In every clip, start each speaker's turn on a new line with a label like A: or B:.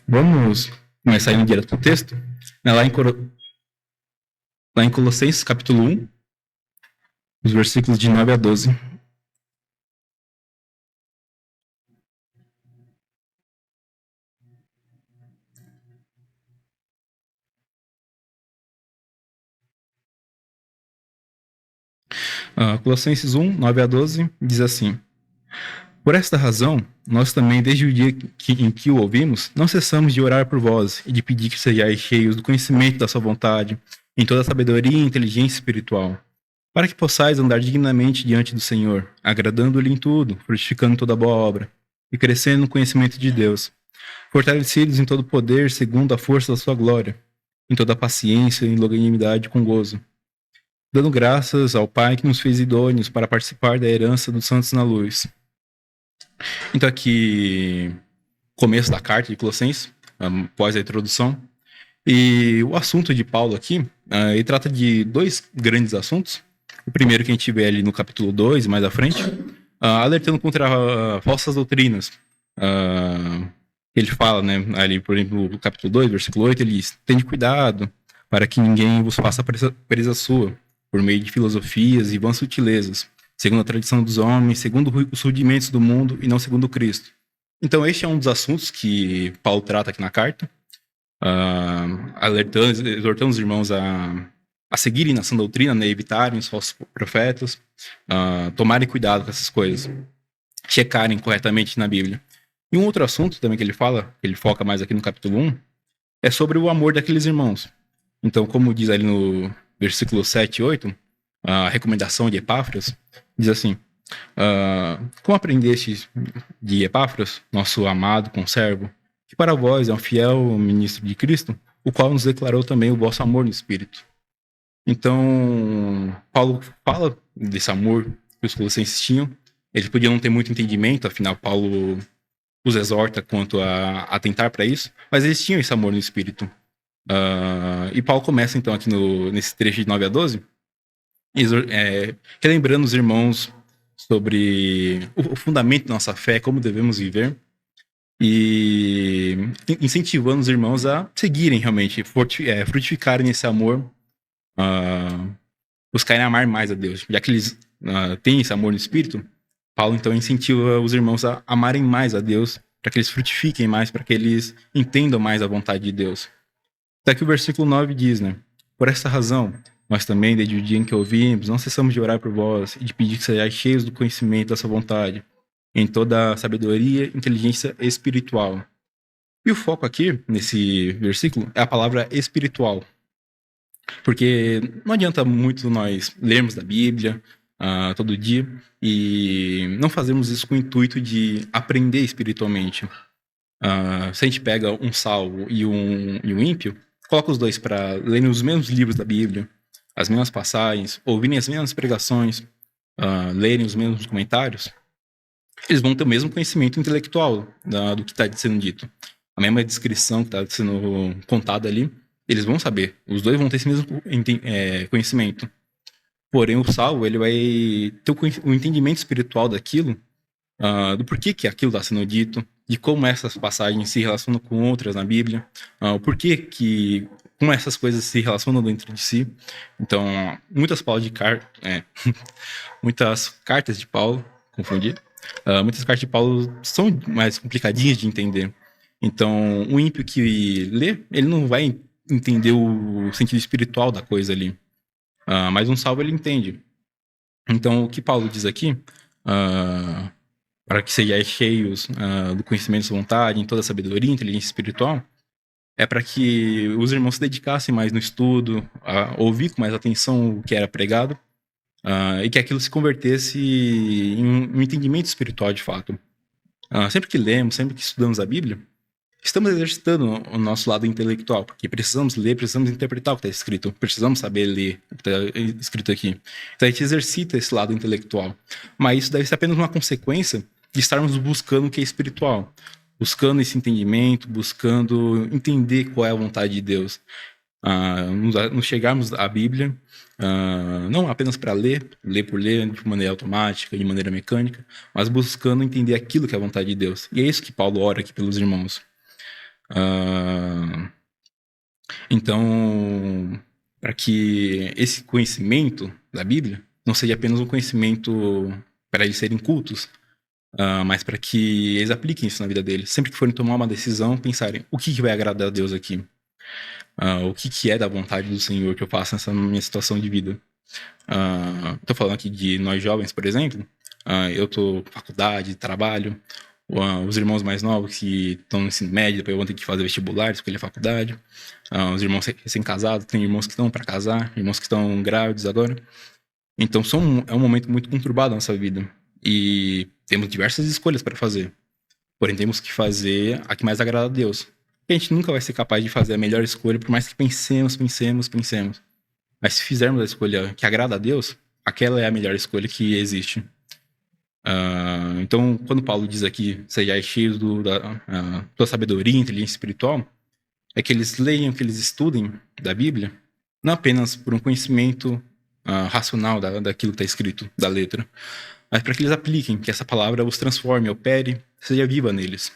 A: Vamos começar indo direto para o texto. Lá em Colossenses, capítulo 1, os versículos de 9 a 12. Colossenses 1, 9 a 12, diz assim: Por esta razão, nós também, desde o dia em que o ouvimos, não cessamos de orar por vós e de pedir que sejais cheios do conhecimento da sua vontade, em toda sabedoria e inteligência espiritual, para que possais andar dignamente diante do Senhor, agradando-lhe em tudo, frutificando toda boa obra, e crescendo no conhecimento de Deus, fortalecidos em todo poder segundo a força da sua glória, em toda paciência e longanimidade com gozo, dando graças ao Pai que nos fez idôneos para participar da herança dos santos na luz. Então aqui, começo da carta de Colossenses, após a introdução, e o assunto de Paulo aqui, ele trata de dois grandes assuntos. O primeiro que a gente vê ali no capítulo 2, mais à frente, alertando contra falsas doutrinas. Ele fala, né, ali, por exemplo, no capítulo 2, versículo 8, ele diz: Tende cuidado para que ninguém vos faça presa sua, por meio de filosofias e vãs sutilezas, segundo a tradição dos homens, segundo os rudimentos do mundo e não segundo Cristo. Então este é um dos assuntos que Paulo trata aqui na carta, exortando os irmãos a seguirem na sã doutrina, né, evitarem os falsos profetas, tomarem cuidado com essas coisas, checarem corretamente na Bíblia. E um outro assunto também que ele fala, que ele foca mais aqui no capítulo 1, é sobre o amor daqueles irmãos. Então, como diz ali no versículo 7 e 8, a recomendação de Epáfras, diz assim: como aprendeste de Epáfras, nosso amado conservo, que para vós é um fiel ministro de Cristo, o qual nos declarou também o vosso amor no Espírito. Então, Paulo fala desse amor que os colossenses tinham. Eles podiam não ter muito entendimento, afinal, Paulo os exorta quanto a tentar para isso, mas eles tinham esse amor no Espírito. E Paulo começa, então, aqui nesse trecho de 9 a 12, relembrando os irmãos sobre o fundamento da nossa fé, como devemos viver, e incentivando os irmãos a seguirem realmente, frutificarem nesse amor, buscarem amar mais a Deus. Já que eles têm esse amor no Espírito, Paulo então incentiva os irmãos a amarem mais a Deus, para que eles frutifiquem mais, para que eles entendam mais a vontade de Deus. Até que o versículo 9 diz, né? Por essa razão, nós também, desde o dia em que ouvimos, não cessamos de orar por vós e de pedir que sejais cheios do conhecimento da sua vontade, em toda a sabedoria e inteligência espiritual. E o foco aqui, nesse versículo, é a palavra espiritual. Porque não adianta muito nós lermos da Bíblia todo dia e não fazermos isso com o intuito de aprender espiritualmente. Se a gente pega um salvo e um ímpio, coloca os dois para lerem os mesmos livros da Bíblia, as mesmas passagens, ouvirem as mesmas pregações, lerem os mesmos comentários, eles vão ter o mesmo conhecimento intelectual do que está sendo dito. A mesma descrição que está sendo contada ali, eles vão saber. Os dois vão ter esse mesmo conhecimento. Porém, o salvo, ele vai ter o entendimento espiritual daquilo, do porquê que aquilo está sendo dito, de como essas passagens se relacionam com outras na Bíblia, o porquê que como essas coisas se relacionam dentro de si. Então, muitas cartas de Paulo, confundi, muitas cartas de Paulo são mais complicadinhas de entender. Então, um ímpio que lê, ele não vai entender o sentido espiritual da coisa ali. Mas um salvo ele entende. Então, o que Paulo diz aqui, para que sejais cheios do conhecimento da sua vontade, em toda a sabedoria e inteligência espiritual, é para que os irmãos se dedicassem mais no estudo, a ouvir com mais atenção o que era pregado, e que aquilo se convertesse em um entendimento espiritual de fato. Sempre que lemos, sempre que estudamos a Bíblia, estamos exercitando o nosso lado intelectual, porque precisamos ler, precisamos interpretar o que está escrito, precisamos saber ler o que está escrito aqui. Então a gente exercita esse lado intelectual. Mas isso deve ser apenas uma consequência de estarmos buscando o que é espiritual, buscando esse entendimento, buscando entender qual é a vontade de Deus. Nos chegarmos à Bíblia, não apenas para ler por ler, de maneira automática, de maneira mecânica, mas buscando entender aquilo que é a vontade de Deus. E é isso que Paulo ora aqui pelos irmãos. Ah, então, para que esse conhecimento da Bíblia não seja apenas um conhecimento para eles serem cultos, mas para que eles apliquem isso na vida deles. Sempre que forem tomar uma decisão, pensarem o que vai agradar a Deus aqui. O que é da vontade do Senhor que eu faço nessa minha situação de vida. Estou falando aqui de nós jovens, por exemplo. Eu estou faculdade, trabalho. Os irmãos mais novos que estão no ensino médio, depois vão ter que fazer vestibular, escolher faculdade. Os irmãos recém-casados, tem irmãos que estão para casar, irmãos que estão grávidos agora. Então é um momento muito conturbado na nossa vida. E temos diversas escolhas para fazer. Porém, temos que fazer a que mais agrada a Deus. A gente nunca vai ser capaz de fazer a melhor escolha, por mais que pensemos. Mas se fizermos a escolha que agrada a Deus, aquela é a melhor escolha que existe. Então, quando Paulo diz aqui, sejais cheios da sabedoria e inteligência espiritual, é que eles leiam, que eles estudem da Bíblia, não apenas por um conhecimento racional daquilo que está escrito, da letra, mas para que eles apliquem, que essa palavra os transforme, opere, seja viva neles.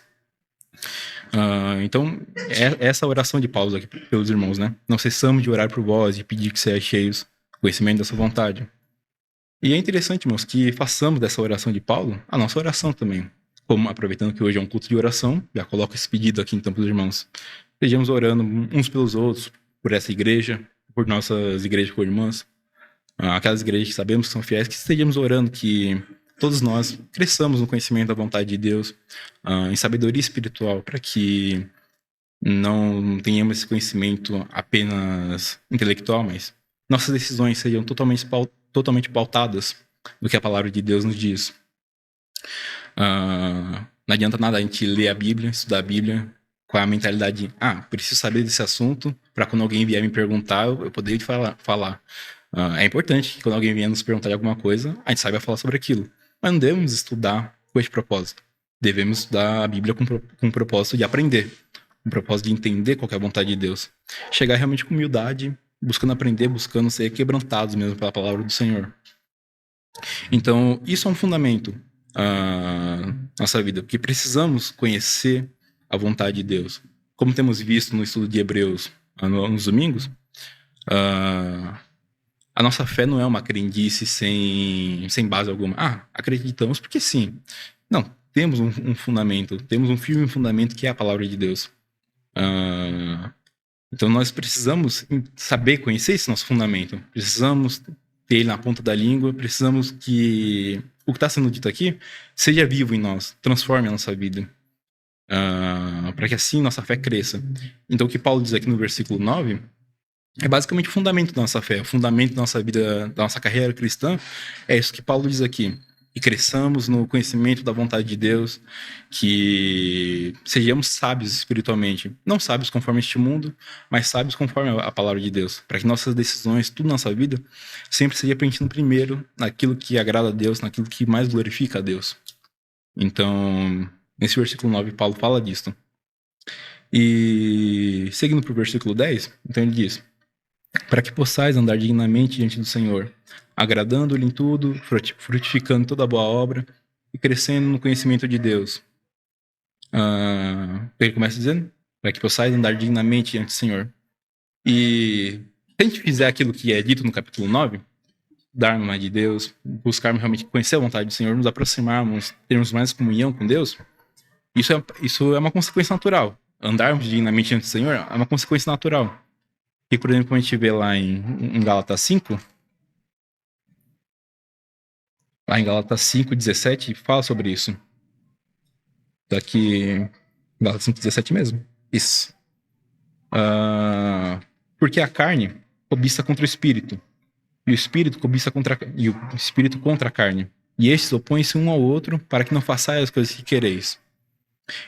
A: Então, é essa oração de Paulo aqui pelos irmãos, né? Não cessamos de orar por vós e pedir que sejais cheios do conhecimento dessa vontade. E é interessante, irmãos, que façamos dessa oração de Paulo a nossa oração também. Como, aproveitando que hoje é um culto de oração, já coloco esse pedido aqui então pelos irmãos. Estejamos orando uns pelos outros, por essa igreja, por nossas igrejas co-irmãs, aquelas igrejas que sabemos que são fiéis, que estejamos orando que todos nós cresçamos no conhecimento da vontade de Deus, em sabedoria espiritual, para que não tenhamos esse conhecimento apenas intelectual, mas nossas decisões sejam totalmente pautadas do que a palavra de Deus nos diz. Não adianta nada a gente ler a Bíblia, estudar a Bíblia, com a mentalidade de, preciso saber desse assunto para quando alguém vier me perguntar, eu poder falar. É importante que quando alguém vier nos perguntar de alguma coisa, a gente saiba falar sobre aquilo. Mas não devemos estudar com esse propósito. Devemos estudar a Bíblia com o propósito de aprender, com o propósito de entender qual é a vontade de Deus. Chegar realmente com humildade, buscando aprender, buscando ser quebrantados mesmo pela palavra do Senhor. Então, isso é um fundamento na nossa vida, porque precisamos conhecer a vontade de Deus. Como temos visto no estudo de Hebreus nos domingos, a nossa fé não é uma crendice sem base alguma. Acreditamos porque sim. Não, temos um fundamento, temos um firme fundamento que é a palavra de Deus. Então nós precisamos saber, conhecer esse nosso fundamento. Precisamos ter ele na ponta da língua, precisamos que o que está sendo dito aqui seja vivo em nós, transforme a nossa vida. Para que assim nossa fé cresça. Então o que Paulo diz aqui no versículo 9 é basicamente o fundamento da nossa fé, o fundamento da nossa vida, da nossa carreira cristã. É isso que Paulo diz aqui. Que cresçamos no conhecimento da vontade de Deus, que sejamos sábios espiritualmente. Não sábios conforme este mundo, mas sábios conforme a palavra de Deus. Para que nossas decisões, tudo na nossa vida, sempre seja pensando primeiro naquilo que agrada a Deus, naquilo que mais glorifica a Deus. Então, nesse versículo 9, Paulo fala disso. E seguindo para o versículo 10, então ele diz: para que possais andar dignamente diante do Senhor, agradando-lhe em tudo, frutificando toda boa obra e crescendo no conhecimento de Deus. Ele começa dizendo, para que possais andar dignamente diante do Senhor. E se a gente fizer aquilo que é dito no capítulo 9, darmos mais de Deus, buscarmos realmente conhecer a vontade do Senhor, nos aproximarmos, termos mais comunhão com Deus, isso é uma consequência natural. Andarmos dignamente diante do Senhor é uma consequência natural. E, por exemplo, como a gente vê lá em Gálatas 5, lá em Gálatas 5:17, fala sobre isso. Daqui, Gálatas 5:17 mesmo. Isso. Porque a carne cobiça contra o espírito, e o espírito cobiça contra a carne. E estes opõem-se um ao outro para que não façais as coisas que quereis.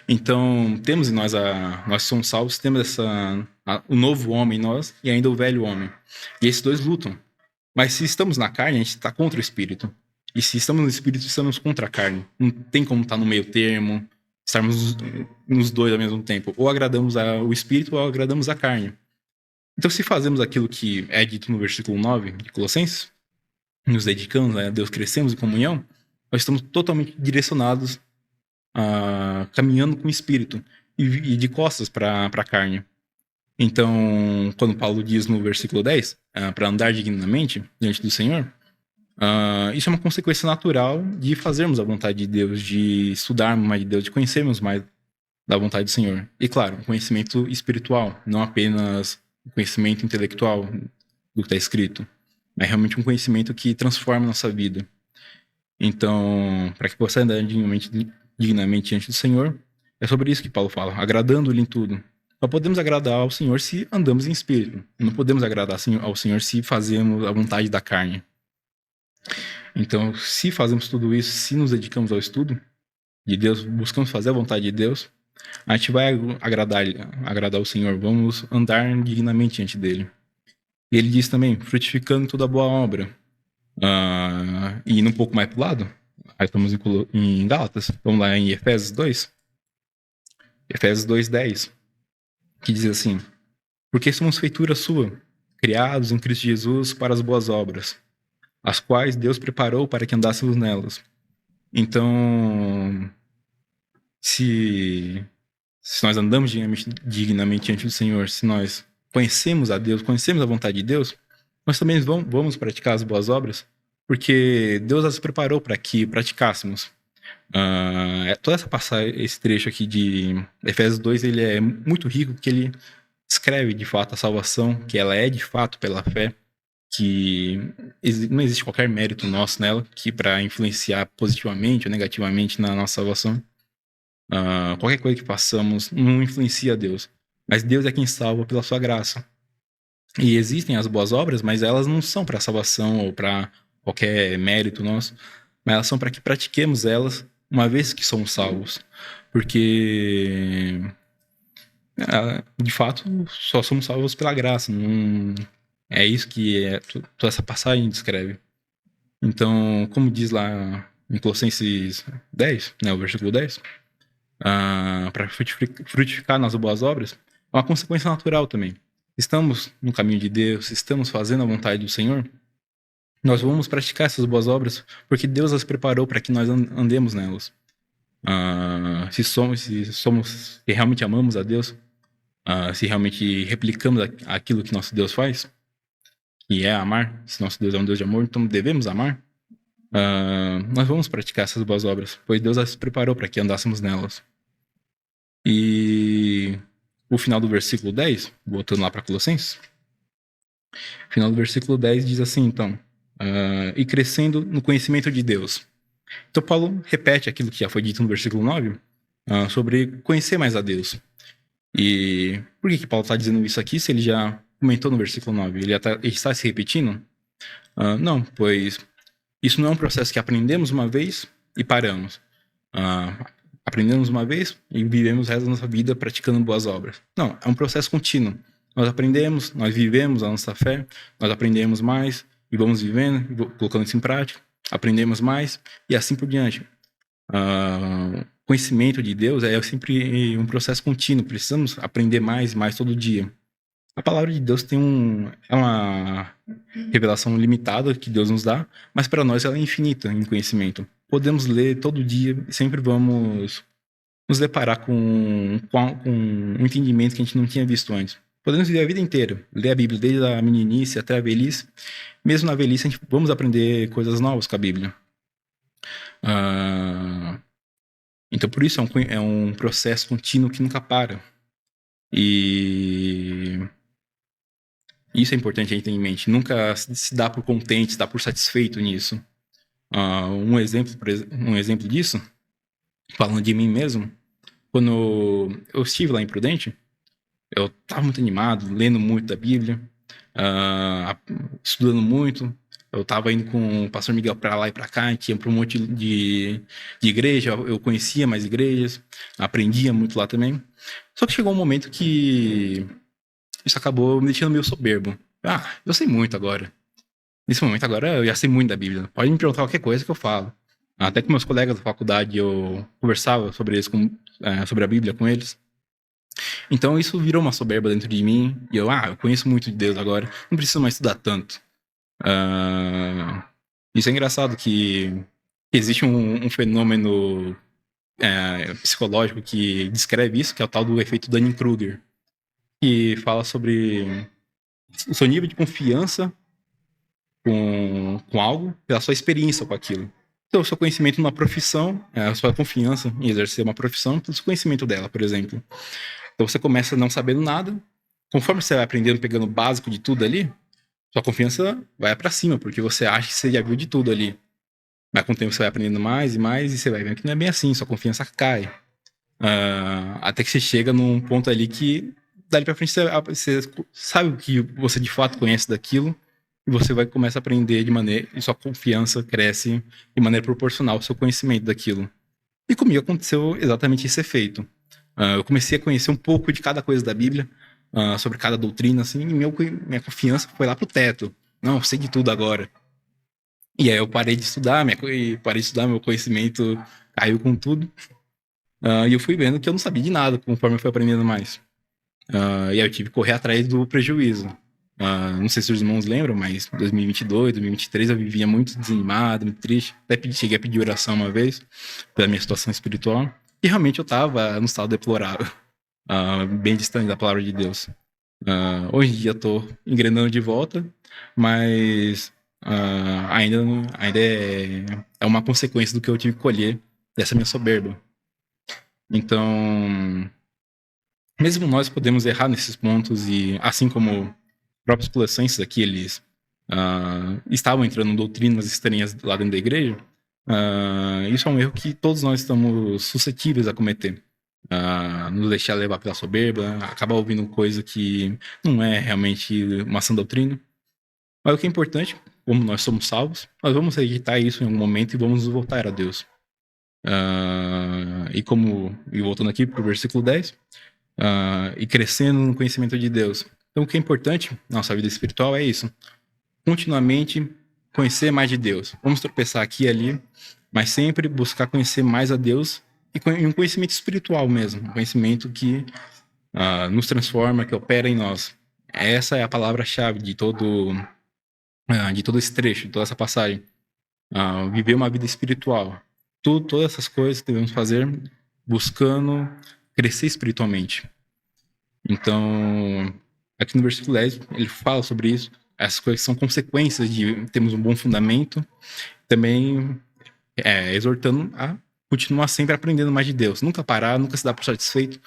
A: Então, temos em nós nós somos salvos, temos o novo homem em nós e ainda o velho homem. E esses dois lutam. Mas se estamos na carne, a gente está contra o espírito. E se estamos no espírito, estamos contra a carne. Não tem como estar no meio termo, estarmos nos dois ao mesmo tempo. Ou agradamos o espírito ou agradamos a carne. Então, se fazemos aquilo que é dito no versículo 9 de Colossenses, nos dedicamos a Deus, crescemos em comunhão, nós estamos totalmente direcionados caminhando com o espírito. e de costas para a carne. Então, quando Paulo diz no versículo 10, para andar dignamente diante do Senhor, isso é uma consequência natural de fazermos a vontade de Deus, de estudarmos mais de Deus, de conhecermos mais da vontade do Senhor. E claro, um conhecimento espiritual, não apenas um conhecimento intelectual do que está escrito, mas realmente um conhecimento que transforma a nossa vida. Então, para que possa andar dignamente diante do Senhor, é sobre isso que Paulo fala, agradando-lhe em tudo. Só podemos agradar ao Senhor se andamos em espírito. Não podemos agradar ao Senhor se fazemos a vontade da carne. Então, se fazemos tudo isso, se nos dedicamos ao estudo de Deus, buscamos fazer a vontade de Deus, a gente vai agradar o Senhor, vamos andar dignamente diante dele. E ele diz também, frutificando toda boa obra. E indo um pouco mais para o lado, aí estamos em Gálatas, vamos lá em Efésios 2. Efésios 2:10, que diz assim: porque somos feitura sua, criados em Cristo Jesus para as boas obras, as quais Deus preparou para que andássemos nelas. Então, se nós andamos dignamente diante do Senhor, se nós conhecemos a Deus, conhecemos a vontade de Deus, nós também vamos praticar as boas obras, porque Deus as preparou para que praticássemos. Toda essa passagem, esse trecho aqui de Efésios 2, ele é muito rico, porque ele descreve de fato a salvação, que ela é de fato pela fé, que não existe qualquer mérito nosso nela, que para influenciar positivamente ou negativamente na nossa salvação. Qualquer coisa que façamos não influencia Deus, mas Deus é quem salva pela sua graça. E existem as boas obras, mas elas não são para salvação ou para qualquer mérito nosso, mas elas são para que pratiquemos elas uma vez que somos salvos. Porque, de fato, só somos salvos pela graça. Não é isso que toda essa passagem descreve. Então, como diz lá em Colossenses 10, né, o versículo 10, para frutificar nas boas obras, é uma consequência natural também. Estamos no caminho de Deus, estamos fazendo a vontade do Senhor, nós vamos praticar essas boas obras porque Deus as preparou para que nós andemos nelas. Se realmente amamos a Deus, se realmente replicamos aquilo que nosso Deus faz, que é amar, se nosso Deus é um Deus de amor, então devemos amar, nós vamos praticar essas boas obras, pois Deus as preparou para que andássemos nelas. E o final do versículo 10, voltando lá para Colossenses, o final do versículo 10 diz assim, então, e crescendo no conhecimento de Deus. Então Paulo repete aquilo que já foi dito no versículo 9, sobre conhecer mais a Deus. E por que Paulo está dizendo isso aqui se ele já comentou no versículo 9? Ele está se repetindo? Não, pois isso não é um processo que aprendemos uma vez e paramos. Aprendemos uma vez e vivemos o resto da nossa vida praticando boas obras. Não, é um processo contínuo. Nós aprendemos, nós vivemos a nossa fé, nós aprendemos mais e vamos vivendo, colocando isso em prática, aprendemos mais e assim por diante. Conhecimento de Deus é sempre um processo contínuo, precisamos aprender mais e mais todo dia. A palavra de Deus é uma revelação limitada que Deus nos dá, mas para nós ela é infinita em conhecimento. Podemos ler todo dia e sempre vamos nos deparar com um entendimento que a gente não tinha visto antes. Podemos viver a vida inteira, ler a Bíblia desde a meninice até a velhice. Mesmo na velhice, a gente vamos aprender coisas novas com a Bíblia. Então, por isso, é um processo contínuo que nunca para. E isso é importante a gente ter em mente. Nunca se dá por contente, se dá por satisfeito nisso. Um exemplo disso, falando de mim mesmo, quando eu estive lá em Prudente, eu estava muito animado, lendo muito da Bíblia, estudando muito. Eu estava indo com o pastor Miguel para lá e para cá, tinha para um monte de igreja, eu conhecia mais igrejas, aprendia muito lá também. Só que chegou um momento que isso acabou me deixando meio soberbo. Eu sei muito agora. Nesse momento agora eu já sei muito da Bíblia. Pode me perguntar qualquer coisa que eu falo. Até com meus colegas da faculdade eu conversava sobre a Bíblia com eles. Então isso virou uma soberba dentro de mim. E eu conheço muito de Deus agora. Não preciso mais estudar tanto. Isso é engraçado que existe um fenômeno psicológico que descreve isso, que é o tal do efeito Dunning-Kruger, que fala sobre o seu nível de confiança com algo pela sua experiência com aquilo. Então, o seu conhecimento numa profissão, a sua confiança em exercer uma profissão pelo seu conhecimento dela, por exemplo. Então, você começa não sabendo nada, conforme você vai aprendendo, pegando o básico de tudo ali, sua confiança vai para cima, porque você acha que você já viu de tudo ali. Mas com o tempo você vai aprendendo mais e mais, e você vai vendo que não é bem assim, sua confiança cai. Até que você chega num ponto ali que, dali pra frente, você sabe o que você de fato conhece daquilo, e você vai começar a aprender de maneira, e sua confiança cresce de maneira proporcional ao seu conhecimento daquilo. E comigo aconteceu exatamente esse efeito. Eu comecei a conhecer um pouco de cada coisa da Bíblia, sobre cada doutrina, assim, e minha confiança foi lá pro teto. Não, eu sei de tudo agora. E aí eu parei de estudar, meu conhecimento caiu com tudo. E eu fui vendo que eu não sabia de nada conforme eu fui aprendendo mais. E aí eu tive que correr atrás do prejuízo. Não sei se os irmãos lembram, mas em 2022, 2023 eu vivia muito desanimado, muito triste. Até cheguei a pedir oração uma vez pela minha situação espiritual. E realmente eu estava num estado deplorável, bem distante da palavra de Deus. Hoje em dia eu tô engrenando de volta, mas ainda é uma consequência do que eu tive que colher dessa minha soberba. Então, mesmo nós podemos errar nesses pontos, e assim como próprios colossenses aqui, eles estavam entrando em doutrinas estranhas lá dentro da igreja, isso é um erro que todos nós estamos suscetíveis a cometer. Nos deixar levar pela soberba, acabar ouvindo coisa que não é realmente uma sã doutrina. Mas o que é importante, como nós somos salvos, nós vamos rejeitar isso em algum momento e vamos nos voltar a Deus. E voltando aqui para o versículo 10, e crescendo no conhecimento de Deus. Então o que é importante na nossa vida espiritual é isso. Continuamente conhecer mais de Deus. Vamos tropeçar aqui e ali, mas sempre buscar conhecer mais a Deus e um conhecimento espiritual mesmo. Um conhecimento que nos transforma, que opera em nós. Essa é a palavra-chave de todo esse trecho, de toda essa passagem. Viver uma vida espiritual. Todas essas coisas que devemos fazer buscando crescer espiritualmente. Então, aqui no versículo 10, ele fala sobre isso. Essas coisas são consequências de termos um bom fundamento. Também exortando a continuar sempre aprendendo mais de Deus. Nunca parar, nunca se dar por satisfeito,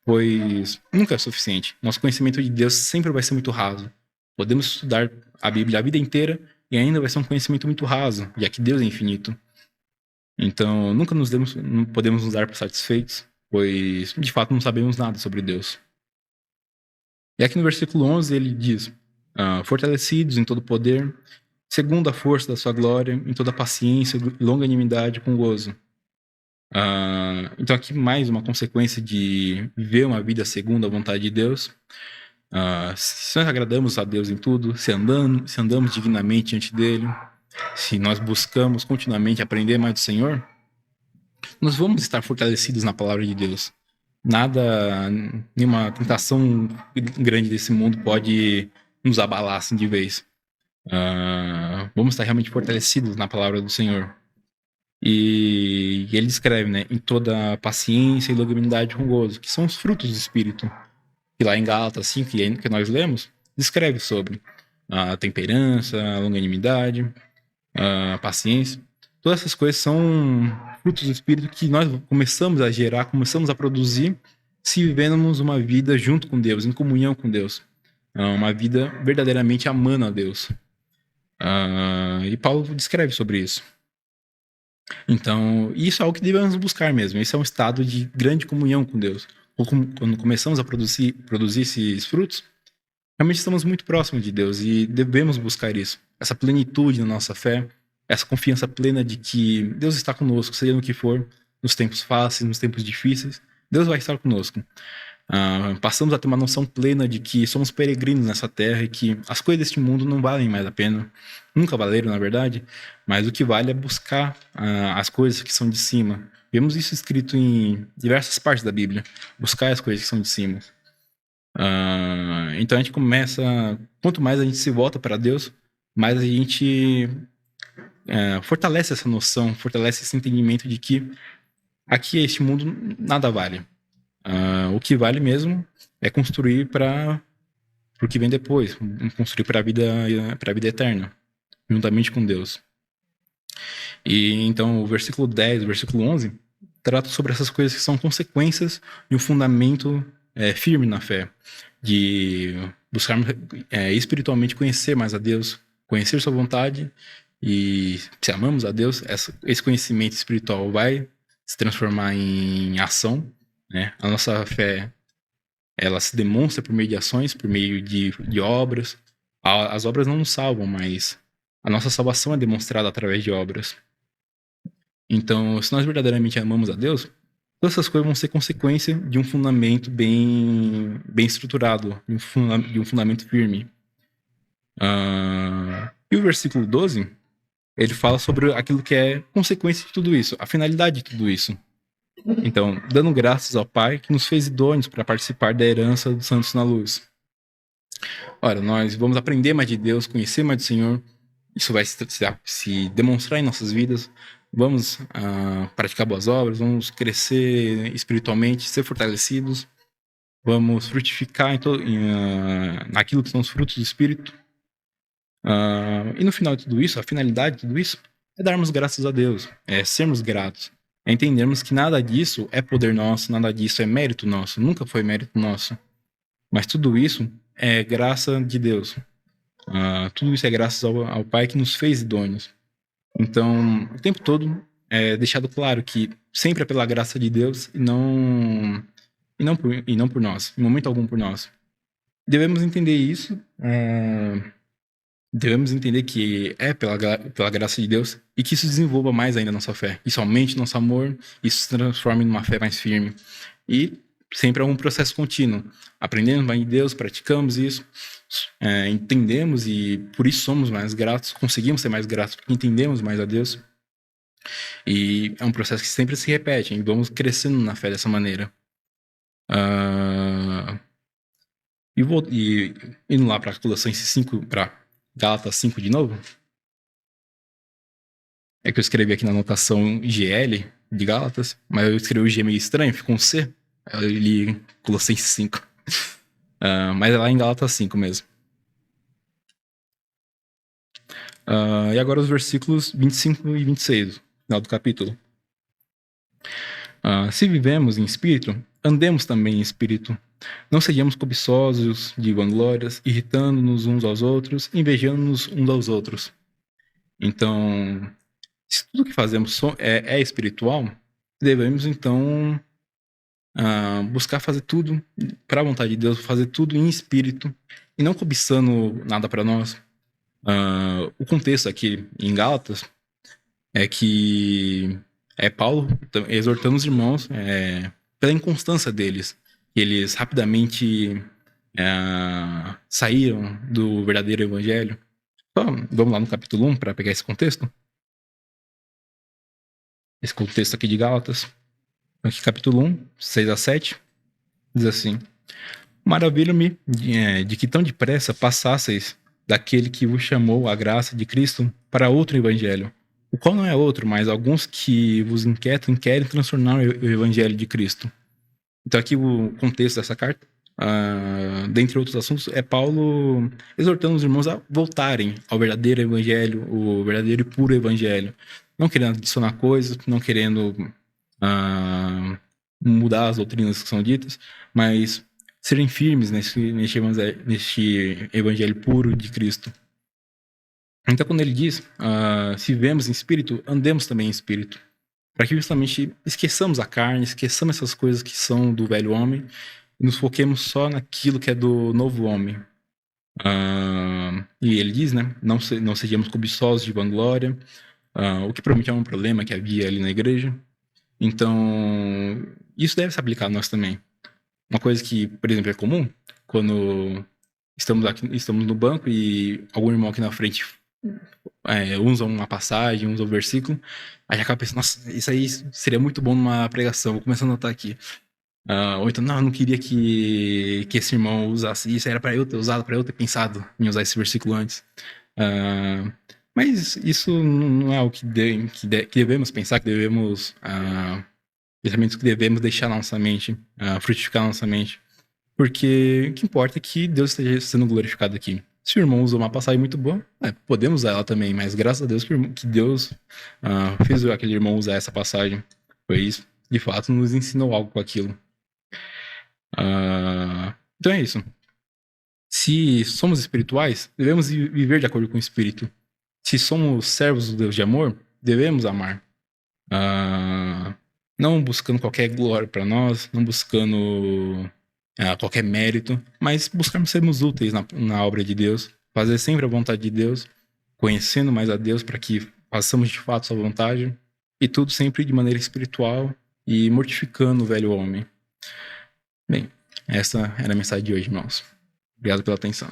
A: pois nunca é suficiente. Nosso conhecimento de Deus sempre vai ser muito raso. Podemos estudar a Bíblia a vida inteira e ainda vai ser um conhecimento muito raso, já que Deus é infinito. Então, não podemos nos dar por satisfeitos, pois de fato não sabemos nada sobre Deus. E aqui no versículo 11 ele diz: fortalecidos em todo poder, segundo a força da sua glória, em toda paciência e longanimidade com gozo. Então aqui mais uma consequência de viver uma vida segundo a vontade de Deus. Se nós agradamos a Deus em tudo, se andamos dignamente diante dele, se nós buscamos continuamente aprender mais do Senhor, nós vamos estar fortalecidos na palavra de Deus. Nenhuma tentação grande desse mundo pode nos abalar assim de vez. Vamos estar realmente fortalecidos na palavra do Senhor. E ele descreve, né, em toda paciência e longanimidade com gozo, que são os frutos do Espírito. E lá em Gálatas 5, que nós lemos, descreve sobre a temperança, a longanimidade, a paciência. Todas essas coisas são frutos do Espírito que nós começamos a gerar, começamos a produzir se vivemos uma vida junto com Deus, em comunhão com Deus. Uma vida verdadeiramente amando a Deus. E Paulo descreve sobre isso. Então, isso é algo que devemos buscar mesmo. Esse é um estado de grande comunhão com Deus. Quando começamos a produzir esses frutos, realmente estamos muito próximos de Deus e devemos buscar isso. Essa plenitude na nossa fé, essa confiança plena de que Deus está conosco, seja no que for, nos tempos fáceis, nos tempos difíceis, Deus vai estar conosco. Passamos a ter uma noção plena de que somos peregrinos nessa terra e que as coisas deste mundo não valem mais a pena. Nunca valeram, na verdade, mas o que vale é buscar as coisas que são de cima. Vemos isso escrito em diversas partes da Bíblia. Buscar as coisas que são de cima. Então a gente começa... Quanto mais a gente se volta para Deus, mais a gente fortalece essa noção, fortalece esse entendimento de que aqui este mundo nada vale. O que vale mesmo é construir para o que vem depois, construir para a vida eterna, juntamente com Deus. E então o versículo 10, o versículo 11, trata sobre essas coisas que são consequências de um fundamento firme na fé, de buscarmos espiritualmente conhecer mais a Deus, conhecer sua vontade, e se amamos a Deus, esse conhecimento espiritual vai se transformar em ação, né? A nossa fé, ela se demonstra por meio de ações, por meio de obras. As obras não nos salvam, mas a nossa salvação é demonstrada através de obras. Então, se nós verdadeiramente amamos a Deus, todas essas coisas vão ser consequência de um fundamento bem estruturado, de um fundamento firme. E o versículo 12, ele fala sobre aquilo que é consequência de tudo isso, a finalidade de tudo isso. Então, dando graças ao Pai que nos fez idôneos para participar da herança dos santos na luz. Ora, nós vamos aprender mais de Deus, conhecer mais do Senhor, isso vai se demonstrar em nossas vidas. Vamos praticar boas obras, vamos crescer espiritualmente, ser fortalecidos, vamos frutificar naquilo que são os frutos do Espírito. E no final de tudo isso, a finalidade de tudo isso é darmos graças a Deus, é sermos gratos, é entendermos que nada disso é poder nosso, nada disso é mérito nosso, nunca foi mérito nosso, mas tudo isso é graça de Deus. Tudo isso é graças ao Pai que nos fez idôneos. Então, o tempo todo é deixado claro que sempre é pela graça de Deus e não por nós, em momento algum por nós. Devemos entender isso, devemos entender que é pela graça de Deus e que isso desenvolva mais ainda a nossa fé. Isso aumente nosso amor, isso se transforme numa fé mais firme. E sempre é um processo contínuo. Aprendemos mais de Deus, praticamos isso, entendemos e por isso somos mais gratos, conseguimos ser mais gratos porque entendemos mais a Deus. E é um processo que sempre se repete, e vamos crescendo na fé dessa maneira. E indo lá para Colossenses 5, para Gálatas 5 de novo. É que eu escrevi aqui na anotação GL de Gálatas, mas eu escrevi o G meio estranho, ficou um C. Eu li Colossenses 5. Mas é lá em Gálatas 5 mesmo. E agora os versículos 25 e 26, final do capítulo. Se vivemos em espírito, andemos também em espírito. Não sejamos cobiçosos de vanglórias, irritando-nos uns aos outros, invejando-nos uns aos outros. Então, se tudo que fazemos é espiritual, devemos então buscar fazer tudo para a vontade de Deus, fazer tudo em espírito e não cobiçando nada para nós. O contexto aqui em Gálatas é que é Paulo exortando os irmãos pela inconstância deles. Eles rapidamente saíram do verdadeiro evangelho. Então, vamos lá no capítulo 1 para pegar esse contexto. Esse contexto aqui de Gálatas. Aqui, capítulo 1, 6 a 7, diz assim: Maravilho-me de que tão depressa passasseis daquele que vos chamou à graça de Cristo para outro evangelho, o qual não é outro, mas alguns que vos inquietam querem transformar o evangelho de Cristo. Então aqui o contexto dessa carta, dentre outros assuntos, é Paulo exortando os irmãos a voltarem ao verdadeiro evangelho, o verdadeiro e puro evangelho, não querendo adicionar coisas, não querendo mudar as doutrinas que são ditas, mas serem firmes neste evangelho puro de Cristo. Então, quando ele diz, se vivemos em espírito, andemos também em espírito, para que justamente esqueçamos a carne, esqueçamos essas coisas que são do velho homem e nos foquemos só naquilo que é do novo homem. E ele diz, né, não sejamos cobiçosos de vanglória, o que provavelmente é um problema que havia ali na igreja. Então, isso deve se aplicar a nós também. Uma coisa que, por exemplo, é comum, quando estamos no banco e algum irmão aqui na frente usa uma passagem, usa um versículo, aí já acaba pensando, nossa, isso aí seria muito bom numa pregação, vou começar a anotar aqui. Ou então, não, eu não queria que esse irmão usasse isso, era para eu ter usado, para eu ter pensado em usar esse versículo antes. Mas isso não é o que devemos pensar, que devemos Pensamentos que devemos deixar na nossa mente, frutificar na nossa mente. Porque o que importa é que Deus esteja sendo glorificado aqui. Se o irmão usou uma passagem muito boa, podemos usar ela também, mas graças a Deus que Deus fez aquele irmão usar essa passagem. Pois, de fato, nos ensinou algo com aquilo. Então é isso. Se somos espirituais, devemos viver de acordo com o Espírito. Se somos servos do Deus de amor, devemos amar. Não buscando qualquer glória para nós, não buscando qualquer mérito, mas buscarmos sermos úteis na obra de Deus, fazer sempre a vontade de Deus, conhecendo mais a Deus para que façamos de fato sua vontade, e tudo sempre de maneira espiritual e mortificando o velho homem. Bem, essa era a mensagem de hoje, irmãos. Obrigado pela atenção.